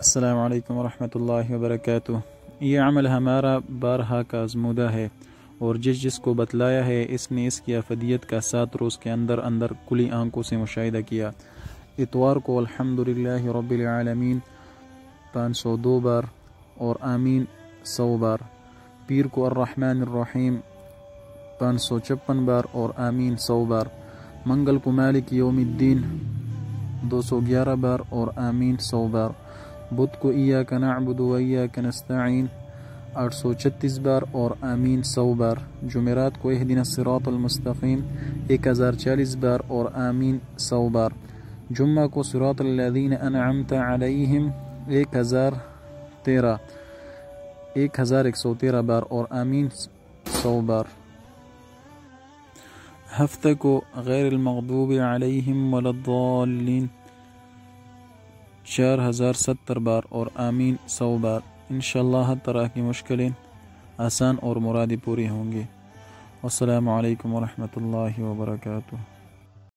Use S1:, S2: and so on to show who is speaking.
S1: السلام علیکم ورحمۃ اللہ وبرکاتہ۔ یہ عمل ہمارا بارہا کا آزمودہ ہے اور جس کو بتلایا ہے اس نے اس کی افادیت کا 7 روز کے اندر کلی آنکھوں سے مشاہدہ کیا۔ اتوار کو الحمدللہ رب العالمین 502 بار اور آمین 100 بار، پیر کو الرحمن الرحیم 556 بار اور آمین 100 بار، منگل کو مالک یوم الدین 211 بار اور آمین 100 بار، بدھ کو ایاک نعبد و ایاک نستعین 836 بار اور آمین 100 بار، جمعرات کو اہدنا الصراط المستقیم 1040 بار اور آمین 100 بار، جمعہ کو صراط الذین انعمت علیہم 1113 بار اور آمین 100 بار، ہفتہ کو غیر المغضوب علیہم ولا الضالین 4070 بار اور آمین 100 بار۔ انشاءاللہ ہر طرح کی مشکلیں آسان اور مرادیں پوری ہوں گی۔ والسلام علیکم ورحمۃ اللہ وبرکاتہ۔